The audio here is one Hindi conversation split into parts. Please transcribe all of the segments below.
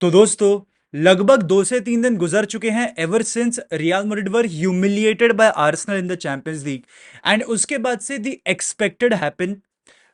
तो दोस्तों, लगभग 2 से 3 दिन गुजर चुके हैं ever since Real Madrid were humiliated by Arsenal in the Champions League. And उसके बाद से the expected happen.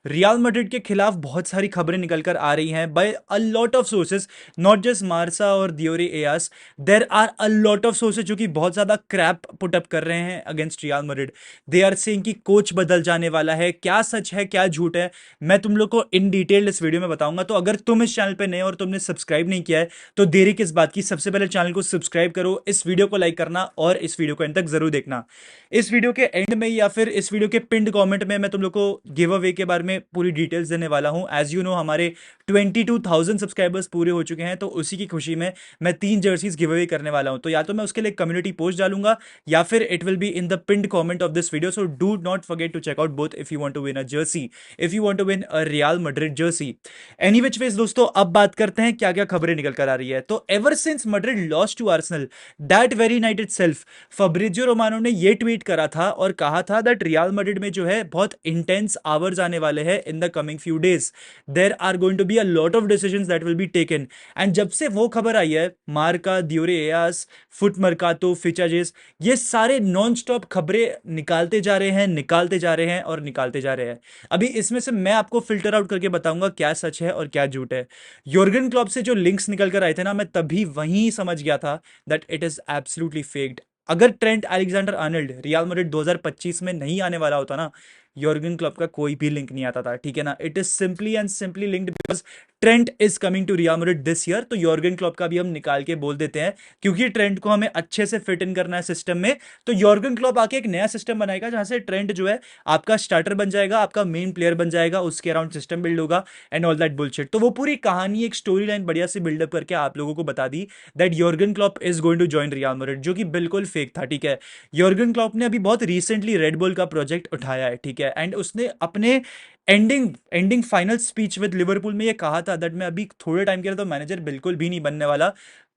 Real Madrid के खिलाफ बहुत सारी खबरें निकल कर आ रही हैं by a lot of sources, not just मार्सा और दियोरे एयास। There are a lot of sources जो कि बहुत ज्यादा क्रैप पुट अप कर रहे हैं against Real Madrid. They are saying कि कोच बदल जाने वाला है। क्या सच है क्या झूठ है, मैं तुम लोग को इन डिटेल इस वीडियो में बताऊंगा। तो अगर तुम इस चैनल पे नए और तुमने सब्सक्राइब नहीं किया है तो देरी किस बात की, सबसे पहले चैनल को सब्सक्राइब करो, इस वीडियो को लाइक करना और इस वीडियो को एंड तक जरूर देखना। इस वीडियो के एंड में या फिर इस वीडियो के पिंड कमेंट में मैं तुम लोग को गिव अवे के बारे में पूरी डिटेल्स देने वाला हूं। एज यू नो, हमारे 22,000 सब्सक्राइबर्स पूरे हो चुके हैं, तो उसी की खुशी में मैं 3 जर्सीज गिव अवे करने वाला हूं। तो या तो मैं उसके लिए कम्युनिटी पोस्ट डालूंगा या फिर it will be in the pinned comment of this video. So do not forget to check out both if you want to win a jersey, if you want to win a Real Madrid jersey. Any which ways दोस्तों, अब बात करते हैं क्या क्या खबरें निकल कर आ रही है। तो ever since Madrid lost to Arsenal that very night itself, Fabrizio Romano ने यह ट्वीट करा था और कहा था दैट रियल मैड्रिड में जो है बहुत इंटेंस आवर्स आने वाले हैं in the coming few days. There are going to be a lot of decisions that will be taken. And जब से वो खबर आई है, मार्का, दियोरे एयास, फुट मर्कातो, फिचाजेस, ये सारे नॉन स्टॉप खबरें निकालते जा रहे हैं, निकालते जा रहे हैं और निकालते जा रहे हैं। अभी इसमें से मैं आपको फिल्टर आउट करके बताऊंगा क्या सच है और क्या झूठ है। योर्गन क्लॉप से जो लिंक्स निकल कर आए थे ना, मैं तभी वहीं समझ गया था that it is absolutely faked. अगर Trent Alexander Arnold Real Madrid 2025 में नहीं आने वाला होता ना, योर्गन क्लब का कोई भी लिंक नहीं आता था, ठीक है ना। It is simply and simply linked because Trent is coming to Real Madrid this year. तो योर्गन क्लब का भी हम निकाल के बोल देते हैं क्योंकि ट्रेंट को हमें अच्छे से फिट इन करना है सिस्टम में। तो योर्गन क्लब आके एक नया सिस्टम बनाएगा जहां से ट्रेंट जो है आपका स्टार्टर बन जाएगा, आपका मेन प्लेयर बन जाएगा, उसके अराउंड सिस्टम बिल्ड होगा एंड ऑल दैट बुलशिट। तो वो पूरी कहानी, एक स्टोरी लाइन बढ़िया से बिल्डअप करके आप लोगों को बता दी that Jurgen Klopp is going to join Real Madrid, जो कि बिल्कुल फेक था, ठीक है। योर्गन क्लॉप ने अभी बहुत रिसेंटली रेड बुल का प्रोजेक्ट उठाया है, ठीक है। एंड उसने अपने ending final speech with Liverpool में ये कहा था दैट मैं अभी थोड़े टाइम के लिए तो मैनेजर बिल्कुल भी नहीं बनने वाला,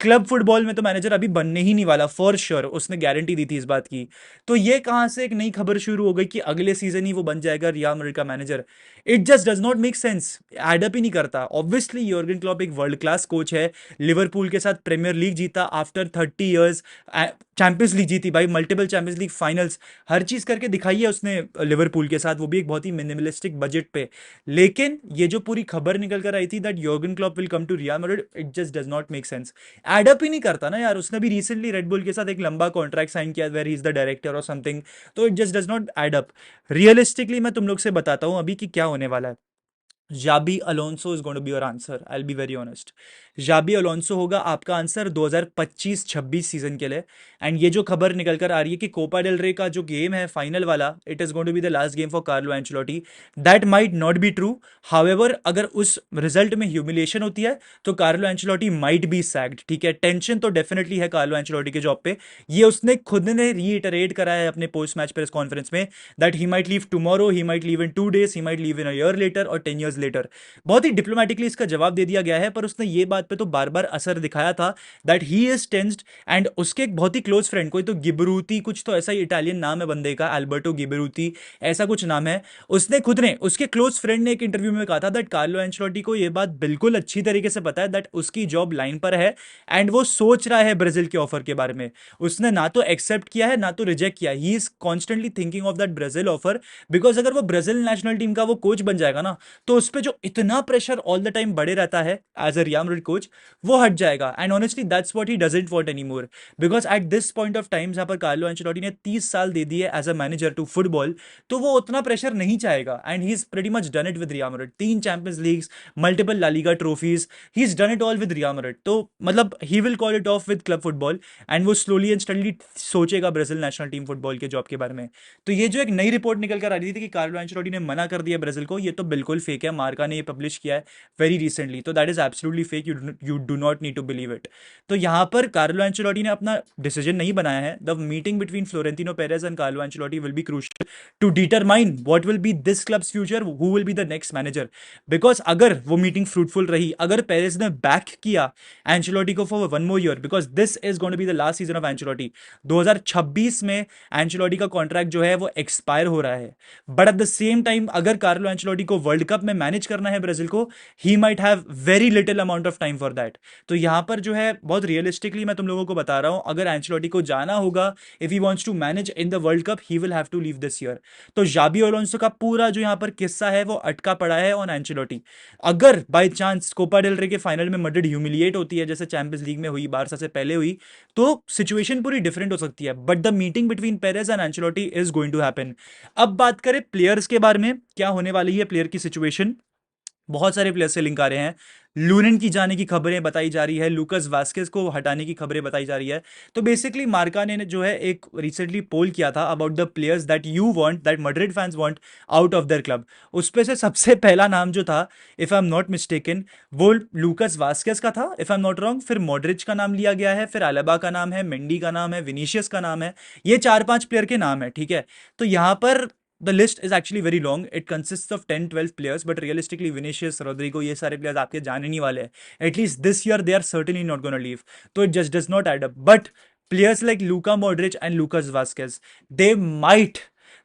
क्लब फुटबॉल में तो मैनेजर अभी बनने ही नहीं वाला फॉर श्योर। उसने गारंटी दी थी इस बात की। तो ये कहां से एक नई खबर शुरू हो गई कि अगले सीजन ही वो बन जाएगा रियल मैड्रिड का manager. It just does not make sense, add up ही नहीं करता। ऑब्वियसली योर्गन क्लॉप एक वर्ल्ड क्लास कोच है, लिवरपूल के साथ प्रीमियर लीग जीता आफ्टर 30 ईयर्स, चैंपियंस लीग जीती भाई, मल्टीपल चैंपियंस लीग फाइनल्स, हर चीज करके दिखाई है उसने लिवरपूल के साथ, वो भी एक बहुत ही मिनिमलिस्टिक बजट पे। लेकिन ये जो पूरी खबर निकल कर आई थी that Jurgen Klopp will come to Real Madrid, it just does not make sense. Add up ही नहीं करता ना यार। उसने भी रिसेंटली रेडबुल के साथ एक लंबा कॉन्ट्रैक्ट साइन किया where he is the director और समथिंग। तो it just does not add up. Realistically मैं तुम लोग से बताता हूं अभी कि क्या होने वाला है। Xabi Alonso is going to be your answer, I will be very honest. Xabi Alonso होगा आपका आंसर 2025-26 सीजन के लिए। एंड ये जो खबर निकल कर आ रही है कि कोपा डेल रे का जो गेम है फाइनल वाला, it is going to be the last game for Carlo Ancelotti, that might not be true. However, अगर उस रिजल्ट में ह्यूमिलिएशन होती है तो Carlo Ancelotti might be sacked, ठीक है। टेंशन तो डेफिनेटली है कार्लो एंचेलोटी के जॉब पे। ये उसने खुद ने रीइटरेट करा है अपने पोस्ट मैच प्रेस कॉन्फ्रेंस में that he might leave tomorrow, he might leave in 2 days, he might leave in a year later और 10 years लेटर। बहुत ही डिप्लोमेटिकली इसका जवाब दे दिया गया है, पर उसने ये बात पे तो बार बार असर दिखाया था that he is tensed. And उसके एक बहुत ही क्लोज फ्रेंड, कोई तो गिबरूती, कुछ तो ऐसा ही इटालियन नाम है बंदे का, अल्बर्टो गिबरूती ऐसा कुछ नाम है। उसने खुद ने, उसके क्लोज फ्रेंड ने एक इंटरव्यू में कहा था दैट कार्लो एंचेलोटी को ये बात बिल्कुल अच्छी तरीके से पता है दैट उसकी जॉब लाइन पर है एंड वो सोच रहा है ब्राजील के ऑफर के बारे में। उसने ना तो एक्सेप्ट किया है ना तो रिजेक्ट किया, he is constantly thinking of that Brazil offer. Because अगर वो ब्राजील नेशनल टीम का वो कोच बन जाएगा ना, तो उस पर जो इतना प्रेशर ऑल द टाइम बढ़े रहता है as a Real Madrid coach, वो हट जाएगा। And honestly that's what he doesn't want anymore. Because at this point of time जहां पर कार्लो एंचेलोटी ने 30 साल दे दिए as a manager to football, तो वो उतना प्रेशर नहीं चाहेगा। And he is pretty much done it with Real Madrid, 3 Champions Leagues, multiple La Liga trophies, he is done it all with Real Madrid. तो मतलब he will call it of with club football and वो स्लोली एंड स्टडली सोचेगा ब्राजील नेशनल टीम फुटबॉल के जॉब के बारे में। तो ये जो एक नई रिपोर्ट निकल कर आ रही थी कि कार्लो एंचेलोटी ने मना कर दिया ब्राजील को, ये तो बिल्कुल फेक है। मार्का ने ये पब्लिश किया है वेरी रिसेंटली, तो that is absolutely fake, you do not need to believe it. तो यहां पर कार्लो एंचेलोटी ने अपना डिसीजन नहीं बनाया है। The meeting between Florentino Perez and Carlo Ancelotti will be crucial to determine what will be this club's future, who will be the next manager. Because अगर वो मीटिंग फ्रूटफुल रही, अगर पेरेज ने बैक किया एंचेलोटी को for 1 more year, because this is going to be the last season of Ancelotti, 2026 में एंचेलोटी का कॉन्ट्रैक्ट जो है वो एक्सपायर हो रहा है। But at the same time अगर कार्लो एंचेलोटी को वर्ल्ड कप में मैनेज करना है ब्राजील को, he might have very little amount of time time for that. तो यहाँ पर जो है बहुत रियलिस्टिकली मैं तुम लोगों को बता रहा हूँ, अगर एंचेलोटी को जाना होगा, if he wants to manage in the World Cup, he will have to leave this year. तो जाबी अलोंसो का पूरा जो यहाँ पर किस्सा है वो अटका पड़ा है ऑन एंचेलोटी। अगर बाय चांस कोपा डेल रे के फाइनल में मैड्रिड ह्यूमिलिएट होती है जैसे चैंपियंस लीग में हुई, बारसा से पहले हुई, तो सिचुएशन पूरी डिफरेंट हो सकती है, but the meeting between Perez and Ancelotti is going to happen. अब बात करें प्लेयर्स के बारे में, क्या होने वाली है प्लेयर की सिचुएशन। बहुत सारे प्लेयर्स से लिंक आ रहे हैं। लूनन की जाने की खबरें बताई जा रही है, लूकस वास्केस को हटाने की खबरें बताई जा रही है। तो बेसिकली मार्का ने जो है एक रिसेंटली पोल किया था about the players that you want, that Madrid fans want out of their club. उस पे से सबसे पहला नाम जो था, if I am not mistaken, वो लूकस वास्केस का था, if I am not wrong. फिर मॉड्रिच का नाम लिया गया है, फिर अलेबा का नाम है, मेंडी का नाम है, विनीशियस का नाम है। ये 4-5 प्लेयर के नाम है, ठीक है। तो यहां पर the list is actually very long, it consist of 10-12 players, but realistically Vinicius, Rodrigo, ये सारे प्लेयर्स आपके जाने नहीं वाले हैं। At least this year they are certainly not gonna leave. तो it just does not add up. But players like Luka Modric and Lucas Vazquez, they might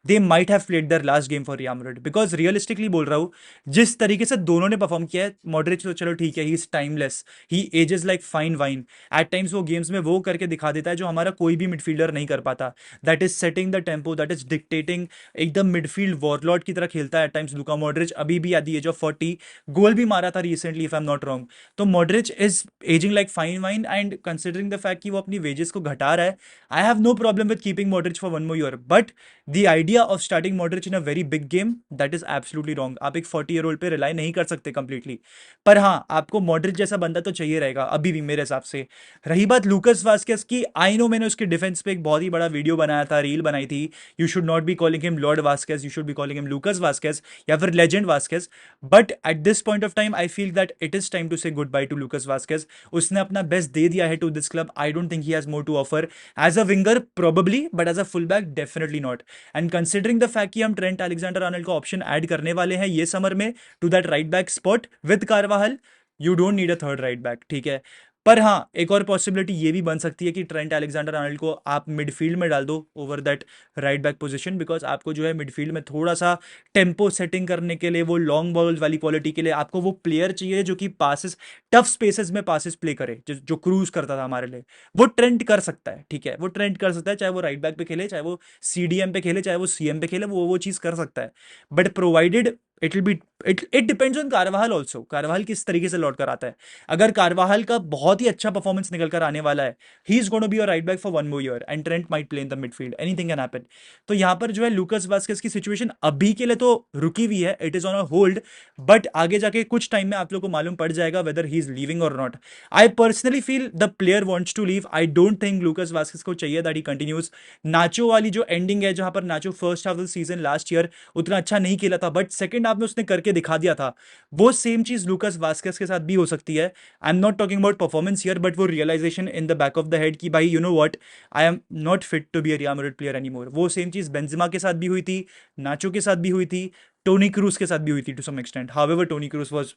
they might have played their last game for Real Madrid, because realistically बोल रहा हूं, जिस तरीके से दोनों ने परफॉर्म किया है, मॉड्रिच तो चलो ठीक है, he is timeless, he ages like fine wine. At times वो गेम्स में वो करके दिखा देता है जो हमारा कोई भी मिडफील्डर नहीं कर पाता। That is setting the tempo, that is dictating, एकदम मिडफील्ड वॉरलॉर्ड की तरह खेलता है एट टाइम्स लूका मॉड्रिच। अभी भी at the age of 40 goal भी मारा था recently, if I am not wrong. तो Modric is aging like fine wine, and considering the fact कि वो अपनी वेजेस को घटा रहा है, I have no problem with keeping Modric for one more year. But the idea of starting Modric in a very big game, that is absolutely wrong. आप एक 40-year-old पे रिलाई नहीं कर सकते कंप्लीटली। पर हाँ, आपको मॉड्रिच जैसा बंदा तो चाहिए रहेगा अभी भी मेरे हिसाब से। रही बात लूकस वास्केस की, आई नो मैंने उसके डिफेंस पे एक बहुत ही बड़ा वीडियो बनाया था, रील बनाई थी। You should not be calling him Lord Vazquez, you should be calling him Lucas Vazquez, या फिर legend Vazquez. But at this point of time I feel that it is time to say good bye to Lucas Vazquez. उसने अपना बेस्ट दे दिया है to this club. I don't think he has more to offer as a winger probably, but as a full back definitely not. And considering the fact कि हम ट्रेंट अलेक्जेंडर आर्नल्ड का ऑप्शन ऐड करने वाले हैं ये समर में to that right back spot with Carvajal, you don't need a third right back, ठीक है। पर हाँ, एक और पॉसिबिलिटी ये भी बन सकती है कि ट्रेंट अलेक्जेंडर आर्नल्ड को आप मिडफील्ड में डाल दो over that right back position, because आपको जो है मिडफील्ड में थोड़ा सा टेम्पो सेटिंग करने के लिए, वो लॉन्ग बॉल वाली क्वालिटी के लिए आपको वो प्लेयर चाहिए जो कि पासिस, टफ स्पेसेस में पासिस प्ले करे, जो क्रूज करता था हमारे लिए। वो ट्रेंट कर सकता है, ठीक है, वो ट्रेंट कर सकता है, चाहे वो राइट बैक पे खेले, चाहे वो सीडीएम पे खेले, चाहे वो सीएम पे खेले, वो चीज कर सकता है। But provided it will B, it depends on कारवाहल also, कारवाहल किस तरीके से लौट कर आता है। अगर कारवाहल का बहुत ही अच्छा परफॉर्मेंस निकल कर आने वाला है, he is going to be your right back for one more year and Trent might play in the midfield, anything can happen. तो यहां पर जो है लूकस वास्केस की सिचुएशन अभी के लिए तो रुकी हुई है, it is on a hold. But आगे जाके कुछ टाइम में आप लोग को मालूम पड़ जाएगा whether he is leaving or not. I personally feel the player wants to leave. I don't think Lucas Vazquez को चाहिए दैट ही कंटिन्यूज। नाचो वाली जो एंडिंग है, जहां पर Nacho first half of the season last year उतना अच्छा नहीं खेला था, बट सेकंड हाफ में उसने करके दिखा दिया था, वो सेम चीज लूकस वास्केस के साथ भी हो सकती है। I am not talking about performance here, but वो realization in the back of the head कि भाई you know what, I am not fit to be a Real Madrid player anymore. वो सेम चीज बेंजेमा के साथ भी हुई थी, नाचो के साथ भी हुई थी, टोनी क्रूज के साथ भी हुई थी to some extent. However Toni Kroos was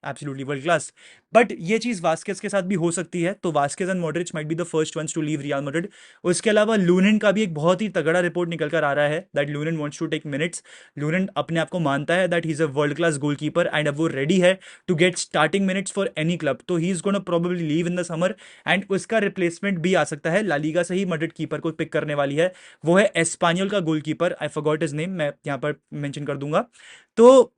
absolutely world class. But ये चीज वास्केस के साथ भी हो सकती है, तो Vazquez and Modric might be the first ones to leave Real Madrid. उसके अलावा लूनन का भी एक बहुत ही तगड़ा रिपोर्ट निकल कर आ रहा है that Lunin wants to take minutes. Lunin अपने आप को मानता है that he is a world class goalkeeper and अब वो रेडी है to get starting minutes for any club. तो he is gonna probably leave in the summer and उसका रिप्लेसमेंट भी आ सकता है। ला लीगा से ही मैड्रिड कीपर को पिक करने वाली है, वो है एस्पानियोल का goalkeeper, I forgot his name, मैं यहाँ पर मेंशन कर दूंगा। तो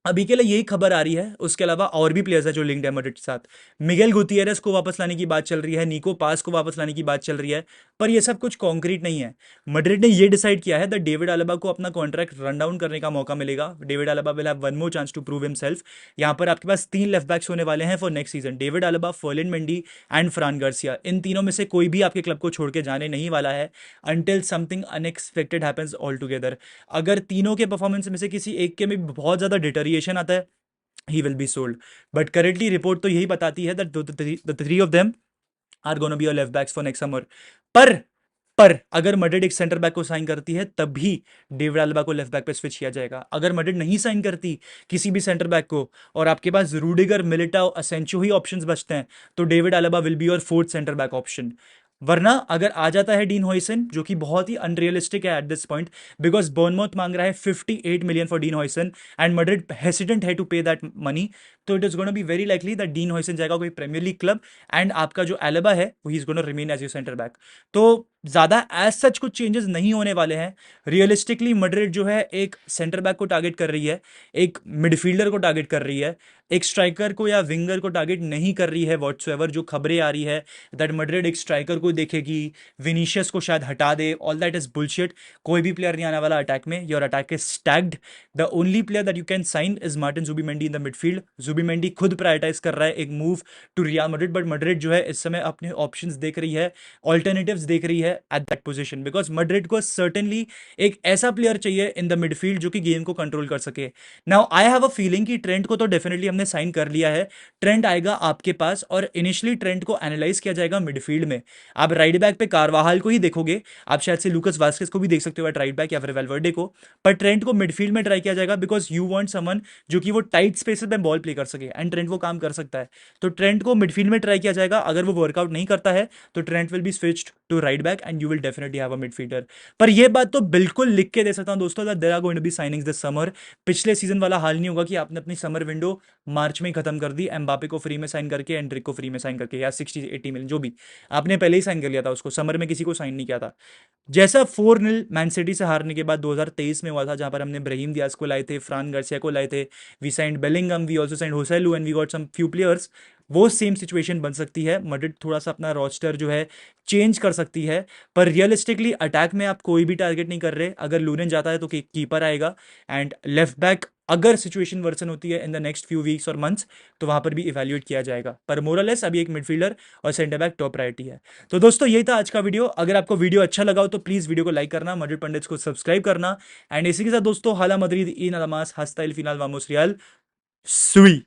अभी के लिए यही खबर आ रही है। उसके अलावा और भी प्लेयर्स है जो लिंक्ड है मैड्रिड के साथ। मिगेल गुतियरेस को वापस लाने की बात चल रही है, निको पास को वापस लाने की बात चल रही है, पर ये सब कुछ कॉन्क्रीट नहीं है। मैड्रिड ने ये डिसाइड किया है दैट डेविड अलेबा को अपना कॉन्ट्रैक्ट रन डाउन करने का मौका मिलेगा। David Alaba will have one more chance to prove himself. यहाँ पर आपके पास 3 लेफ्ट बैक्स होने वाले हैं for next season, David Alaba, Ferland Mendy and Fran Garcia. इन तीनों में से कोई भी आपके क्लब को छोड़ के जाने नहीं वाला है until something unexpected happens all together. अगर तीनों के परफॉर्मेंस में से किसी एक के में बहुत ज्यादा डिटरिएशन आता है, he will be sold. But currently report तो यही बताती है that the three of them are gonna be your left backs for next summer. पर पर अगर मैड्रिड एक सेंटर बैक को साइन करती है तब भी डेविड अल्बा को लेफ्ट बैक पे स्विच किया जाएगा। अगर मैड्रिड नहीं साइन करती किसी भी सेंटर बैक को और आपके पास रूडिगर, मिलिटाओ, असेंचो ही ऑप्शंस बचते हैं, तो David alba will be your fourth centre back option. वरना अगर आ जाता है डीन हॉयसन, जो कि बहुत ही अनरियलिस्टिक है at this point, because Bournemouth मांग रहा है 58 million for Dean Huijsen and Madrid hesitant है टू पे दैट मनी, तो it is gonna be very likely that Dean Huijsen जाएगा कोई प्रीमियर लीग क्लब एंड आपका जो एलेबा है वो he is gonna remain as your centre back. तो ज्यादा एज सच कुछ चेंजेस नहीं होने वाले हैं। रियलिस्टिकली मैड्रिड जो है एक सेंटर बैक को टारगेट कर रही है, एक मिडफील्डर को टारगेट कर रही है, एक स्ट्राइकर को या विंगर को टारगेट नहीं कर रही है व्हाटसोएवर। जो खबरें आ रही है दैट मैड्रिड एक स्ट्राइकर को देखेगी, विनीशियस को शायद हटा दे, ऑल दैट इज बुलशिट। कोई भी प्लेयर नहीं आने वाला अटैक में, your attack is stacked. The only player that you can sign is Martin Zubimendi in the midfield. Zubimendi खुद प्रायोरिटाइज कर रहा है एक move to Real Madrid, but Madrid जो है इस समय अपने ऑप्शंस देख रही है, ऑल्टरनेटिव्स देख रही है at that position, because Madrid को सर्टेनली एक ऐसा प्लेयर चाहिए इन द मिडफील्ड जो कि गेम को कंट्रोल कर सके। Now I have a feeling कि ट्रेंट को तो डेफिनेटली हमने साइन कर लिया है, ट्रेंट आएगा आपके पास और इनिशियली ट्रेंट को एनालाइज किया जाएगा मिडफील्ड में। आप राइट बैक पे कारवाहाल को ही देखोगे, आप शायद से लूकस वास्केस को भी देख सकते हो एट राइट बैक या फिर वेलवर्डे को, पर ट्रेंट को मिडफील्ड में ट्राई किया जाएगा बिकॉज यू वांट समन जो कि वो टाइट स्पेसेस में बॉल प्ले कर सके एंड ट्रेंट वो काम कर सकता है। तो ट्रेंट को मिडफील्ड में ट्राई किया जाएगा। अगर वो वर्कआउट नहीं करता है तो Trent will be switched to right back and you will definitely have a midfielder. पर यह बात तो बिल्कुल लिख के दे सकता हूं दोस्तों that there are going to be signings this summer. पिछले सीजन वाला हाल नहीं होगा कि आपने अपनी समर विंडो मार्च में ही खत्म कर दी, एम्बापे को फ्री में साइन करके, एंड्रिक को फ्री में साइन करके, या 60-80 मिलियन जो भी आपने पहले ही साइन कर लिया था उसको, समर में किसी को साइन नहीं किया था। जैसा 4-0 मैन सिटी से हारने के बाद 2023 में हुआ था, जहां पर हमने ब्राहिम दियाज को लाए थे, फ्रान गार्सिया को लाए थे, we signed Bellingham, we also signed Joselu and we got some few players. वो सेम सिचुएशन बन सकती है। मैड्रिड थोड़ा सा अपना रोस्टर जो है चेंज कर सकती है, पर रियलिस्टिकली अटैक में आप कोई भी टारगेट नहीं कर रहे। अगर लूनेन जाता है तो कीपर आएगा एंड लेफ्ट बैक अगर सिचुएशन वर्सन होती है in the next few weeks और मंथ्स तो वहां पर भी इवैल्यूएट किया जाएगा। पर मोरलेस अभी एक मिडफील्डर और सेंटर बैक टॉप प्रायोरिटी है। तो दोस्तों यही था आज का वीडियो। अगर आपको वीडियो अच्छा लगा हो तो प्लीज वीडियो को लाइक करना, मैड्रिड पंडित्स को सब्सक्राइब करना एंड इसी के साथ दोस्तों हाला मद्रिद इन अलामास हस्ता इल फिनाल वामोस रियल सुई।